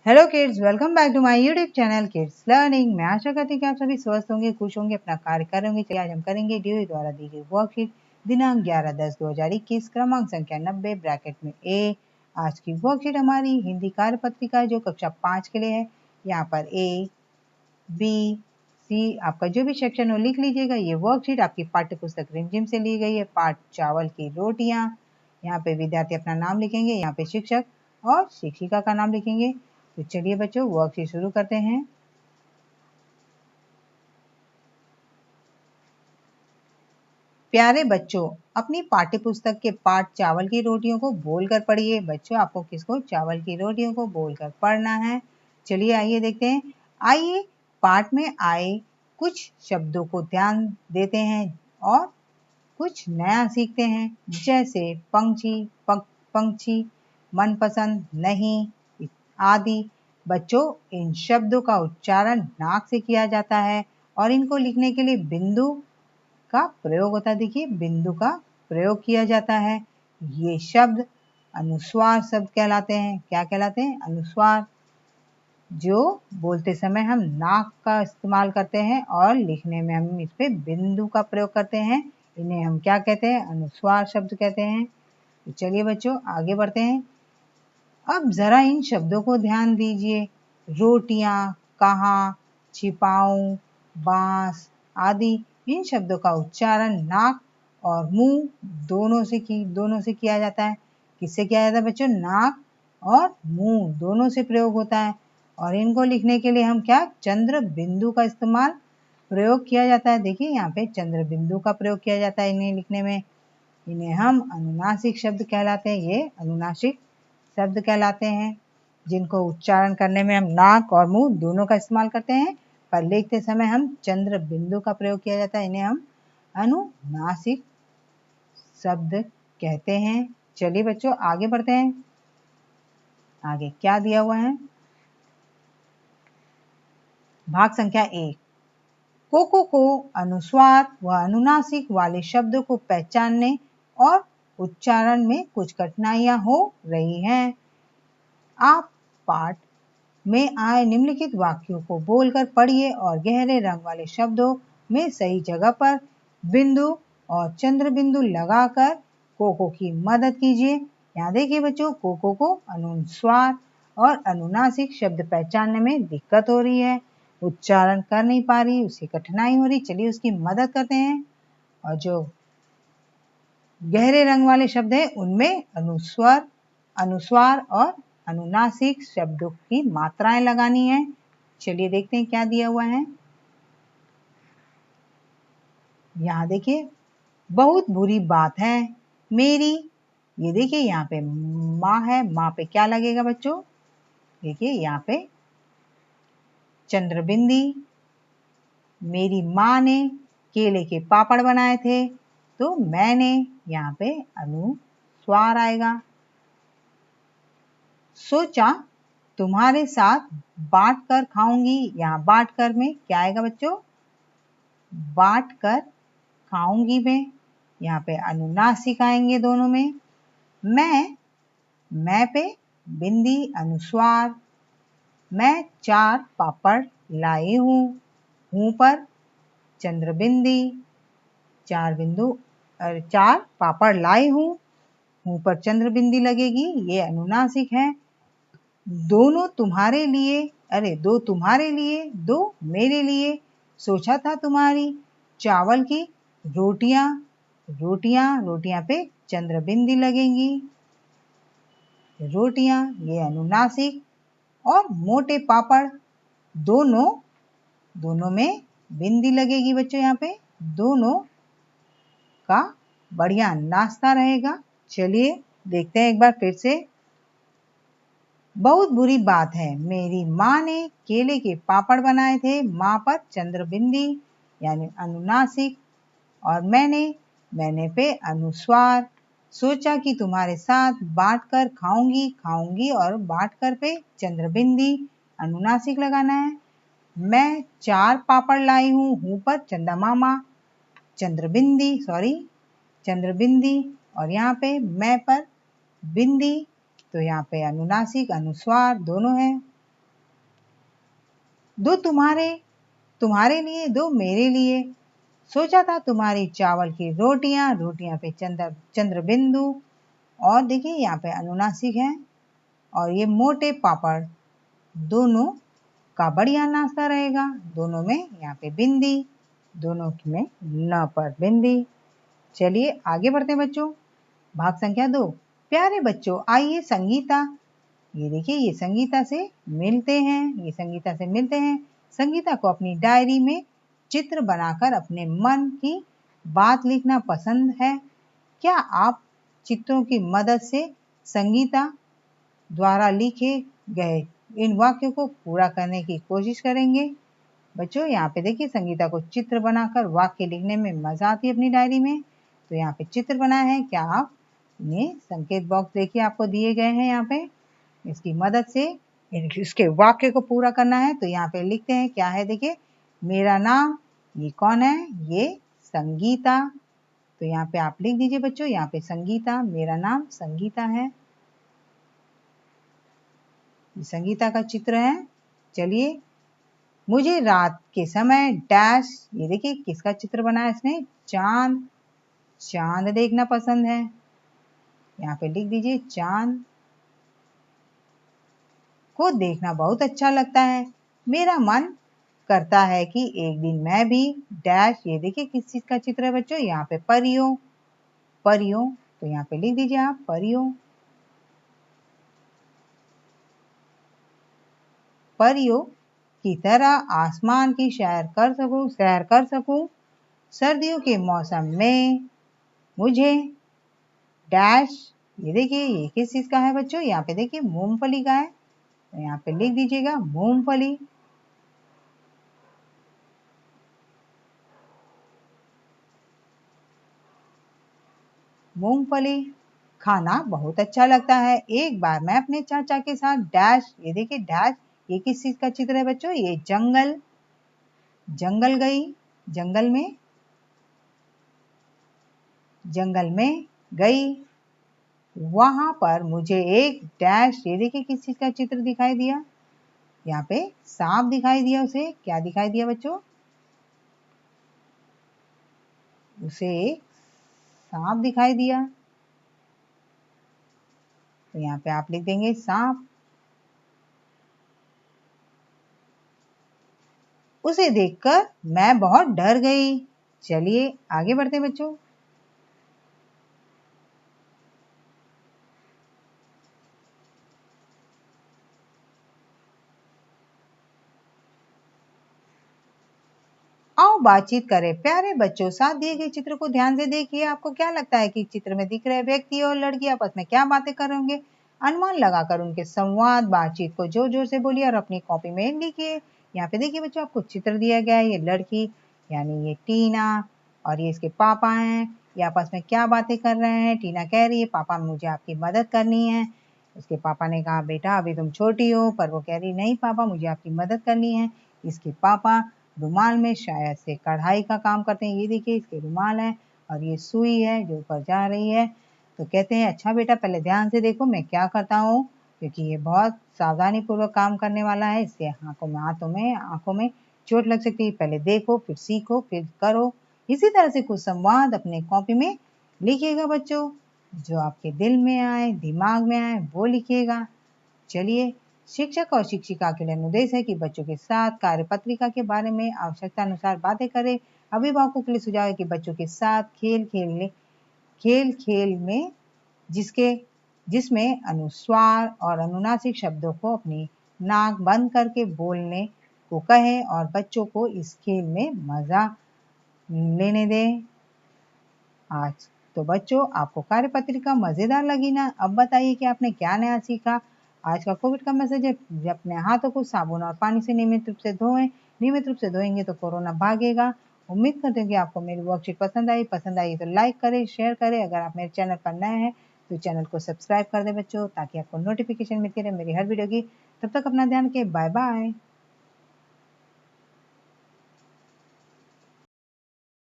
Hello kids, welcome back to my YouTube channel kids learning. मैं आशा करती हूँ कि आप सभी स्वस्थ होंगे, खुश होंगे, अपना कार्य कर रहे होंगे। चलिए आज हम करेंगे ड्यूई द्वारा दी गई वर्कशीट दिनांक 11/10/2021 क्रमांक संख्या 90 ब्रैकेट में ए। आज की वर्कशीट हमारी हिंदी कार्य पत्रिका है जो कक्षा 5 के लिए है। यहाँ पर ए बी सी आपका जो भी सेक्शन हो लिख लीजिएगा। ये वर्कशीट आपकी पाठ्य पुस्तक रिमझिम से ली गई है। पाठ चावल की रोटियां। यहाँ पे विद्यार्थी अपना नाम लिखेंगे, यहाँ पे शिक्षक और शिक्षिका का नाम लिखेंगे। तो चलिए बच्चों वर्कशीट शुरू करते हैं। प्यारे बच्चों, अपनी पाठ्य पुस्तक के पाठ चावल की रोटियों को बोलकर पढ़िए। बच्चों आपको किसको? चावल की रोटियों को बोलकर पढ़ना है। चलिए आइए देखते हैं। आइए पाठ में आए कुछ शब्दों को ध्यान देते हैं और कुछ नया सीखते हैं। जैसे पंछी, पंछी, मनपसंद, नहीं आदि। बच्चों इन शब्दों का उच्चारण नाक से किया जाता है और इनको लिखने के लिए बिंदु का प्रयोग होता है। देखिए बिंदु का प्रयोग किया जाता है। ये शब्द अनुस्वार शब्द कहलाते हैं। क्या कहलाते हैं? अनुस्वार। जो बोलते समय हम नाक का इस्तेमाल करते हैं और लिखने में हम इस पे बिंदु का प्रयोग करते हैं। इन्हें हम क्या कहते हैं? अनुस्वार शब्द कहते हैं। तो चलिए बच्चों आगे बढ़ते हैं। अब जरा इन शब्दों को ध्यान दीजिए। रोटियां, कहाँ, छिपाऊं, बांस आदि। इन शब्दों का उच्चारण नाक और मुंह दोनों से किया जाता है। किससे किया जाता है बच्चों? नाक और मुंह दोनों से प्रयोग होता है। और इनको लिखने के लिए हम क्या? चंद्र बिंदु का इस्तेमाल प्रयोग किया जाता है। देखिए यहाँ पे चंद्र बिंदु का प्रयोग किया जाता है इन्हें लिखने में। इन्हें हम अनुनासिक शब्द कहलाते हैं। ये अनुनासिक शब्द कहलाते हैं जिनको उच्चारण करने में हम नाक और मुंह दोनों का इस्तेमाल करते हैं, पर लिखते समय हम चंद्र बिंदु का प्रयोग किया जाता है। इन्हें हम अनुनासिक शब्द कहते हैं। चलिए बच्चों आगे बढ़ते हैं। आगे क्या दिया हुआ है? भाग संख्या 1। कोको को अनुस्वार व अनुनासिक वाले शब्दों को पहचानने और उच्चारण में कुछ कठिनाइयां हो रही हैं। आप पाठ में आए निम्नलिखित वाक्यों को बोलकर पढ़िए और गहरे रंग वाले शब्दों में सही जगह पर बिंदु और चंद्र बिंदु लगाकर कोको की मदद कीजिए। यहाँ देखिए बच्चों, कोको को अनुस्वार और अनुनासिक शब्द पहचानने में दिक्कत हो रही है, उच्चारण कर नहीं पा रही, उसे कठिनाई हो रही। चलिए उसकी मदद करते हैं। और जो गहरे रंग वाले शब्द हैं उनमें अनुस्वार और अनुनासिक शब्दों की मात्राएं लगानी है। चलिए देखते हैं क्या दिया हुआ है। यहाँ देखिए, बहुत बुरी बात है मेरी। ये देखिए यहाँ पे माँ है, माँ पे क्या लगेगा बच्चों? देखिए यहाँ पे चंद्रबिंदी। मेरी माँ ने केले के पापड़ बनाए थे, तो मैंने यहाँ पे अनुस्वार आएगा। सोचा तुम्हारे साथ बांट कर खाऊंगी। यहाँ बांट कर में क्या आएगा बच्चों? बांट कर खाऊंगी में। यहाँ पे अनुनासिक आएंगे दोनों में। मैं पे बिंदी अनुस्वार। मैं 4 पापड़ लाई हूँ पर चंद्रबिंदी। 4 पापड़ लाई हूँ पर चंद्रबिंदी लगेगी। ये अनुनासिक है। दोनों तुम्हारे लिए, अरे 2 तुम्हारे लिए, 2 मेरे लिए। सोचा था तुम्हारी चावल की रोटियां पे चंद्रबिंदी लगेंगी। रोटियां ये अनुनासिक। और मोटे पापड़ दोनों में बिंदी लगेगी बच्चों। यहाँ पे दोनों का बढ़िया नाश्ता रहेगा। चलिए देखते हैं एक बार फिर से। बहुत बुरी बात है, मेरी माँ ने केले के पापड़ बनाए थे। माँ पर चंद्रबिंदी यानी अनुनासिक और मैंने पे अनुस्वार। सोचा कि तुम्हारे साथ बांट कर खाऊंगी और बांट कर पे चंद्रबिंदी अनुनासिक लगाना है। मैं 4 पापड़ लाई हूँ पर चंद्रबिंदी और यहाँ पे मैं पर बिंदी। तो यहाँ पे अनुनासिक अनुस्वार दोनों है। दो तुम्हारे लिए, दो मेरे लिए, सोचा था तुम्हारी चावल की रोटियां, रोटियां पे चंद्र बिंदु, और देखिए यहाँ पे अनुनासिक है, और ये मोटे पापड़, दोनों का बढ़िया नाश्ता रहेगा। दोनों में यहाँ पे बिंदी, दोनों में न पर बिंदी। चलिए आगे बढ़ते हैं बच्चों। भाग संख्या 2। प्यारे बच्चों आइए संगीता, ये देखिए ये संगीता से मिलते हैं। संगीता को अपनी डायरी में चित्र बनाकर अपने मन की बात लिखना पसंद है। क्या आप चित्रों की मदद से संगीता द्वारा लिखे गए इन वाक्यों को पूरा करने की कोशिश करेंगे? बच्चों यहाँ पे देखिए संगीता को चित्र बनाकर वाक्य लिखने में मजा आती है अपनी डायरी में। तो यहाँ पे चित्र बनाए हैं, क्या आप ये संकेत बॉक्स देखिए आपको दिए गए हैं यहाँ पे, इसकी मदद से इसके वाक्य को पूरा करना है। तो यहाँ पे लिखते हैं, क्या है देखिए, मेरा नाम, ये कौन है, ये संगीता। तो यहाँ पे आप लिख दीजिए बच्चों, यहाँ पे संगीता, मेरा नाम संगीता है, ये संगीता का चित्र है। चलिए, मुझे रात के समय डैश, ये देखिए किसका चित्र बनाया इसने, चांद देखना पसंद है, यहाँ पे लिख दीजिए चांद को देखना बहुत अच्छा लगता है। मेरा मन करता है कि एक दिन मैं भी डैश, ये देखिए किस चीज का चित्र है बच्चों, यहाँ पे परियों, तो यहाँ पे लिख दीजिए आप परियों की तरह आसमान की सैर कर सकूं। सर्दियों के मौसम में मुझे डैश, ये देखिए ये किस चीज का है बच्चों, यहाँ पे देखिए मूंगफली का है, तो यहाँ पे लिख दीजिएगा मूंगफली। मूंगफली खाना बहुत अच्छा लगता है। एक बार मैं अपने चाचा के साथ डैश, ये देखिए डैश, ये किस चीज का चित्र है बच्चों, ये जंगल में गई। वहां पर मुझे एक डैश, ये देखिए किस चीज का चित्र दिखाई दिया, यहाँ पे सांप दिखाई दिया, उसे क्या दिखाई दिया बच्चों, उसे सांप दिखाई दिया। तो यहाँ पे आप लिख देंगे सांप। उसे देखकर मैं बहुत डर गई। चलिए आगे बढ़ते हैं बच्चों। आओ बातचीत करें। प्यारे बच्चों साथ दिए गए चित्र को ध्यान से देखिए। आपको क्या लगता है कि चित्र में दिख रहे व्यक्ति और लड़की आपस में क्या बातें कर रहे होंगे? अनुमान लगाकर उनके संवाद बातचीत को जोर जोर से बोलिए और अपनी कॉपी में लिखिए। यहाँ पे देखिए बच्चों आपको चित्र दिया गया है, ये लड़की यानी ये टीना और ये इसके पापा हैं, ये आपस में क्या बातें कर रहे हैं। टीना कह रही है पापा मुझे आपकी मदद करनी है। उसके पापा ने कहा बेटा अभी तुम छोटी हो, पर वो कह रही नहीं पापा मुझे आपकी मदद करनी है। इसके पापा रुमाल में शायद से कढ़ाई का काम करते हैं, ये देखिए इसके रुमाल है और ये सुई है जो ऊपर जा रही है। तो कहते हैं अच्छा बेटा पहले ध्यान से देखो मैं क्या करता हूँ, क्योंकि ये बहुत सावधानी पूर्वक काम करने वाला है, इसके आंखों में चोट लग सकती है। पहले देखो फिर सीखो फिर करो। इसी तरह से कुछ संवाद अपने कॉपी में लिखिएगा बच्चों, जो आपके दिल में आए दिमाग में आए वो लिखिएगा। चलिए, शिक्षक और शिक्षिका के लिए अनुदेश है कि बच्चों के साथ कार्यपत्रिका के बारे में आवश्यकता अनुसार बातें करें। अभिभावकों के लिए सुझाव है कि बच्चों के साथ खेल में जिसमें अनुस्वार और अनुनासिक शब्दों को अपनी नाक बंद करके बोलने को कहें और बच्चों को इस खेल में मजा लेने दें। आज तो बच्चों आपको कार्यपत्रिका मजेदार लगी ना? अब बताइए कि आपने क्या नया सीखा। आज का कोविड का मैसेज है, अपने हाथों को साबुन और पानी से नियमित रूप से धोएं। नियमित रूप से धोएंगे तो कोरोना भागेगा। उम्मीद करते हैं कि आपको मेरी वर्कशीट पसंद आई तो लाइक करें, शेयर करें। अगर आप मेरे चैनल पर नए हैं तो चैनल को सब्सक्राइब कर दें बच्चों, ताकि आपको नोटिफिकेशन मिलती रहे मेरी हर वीडियो की। तब तक अपना ध्यान रखिए, बाय बाय।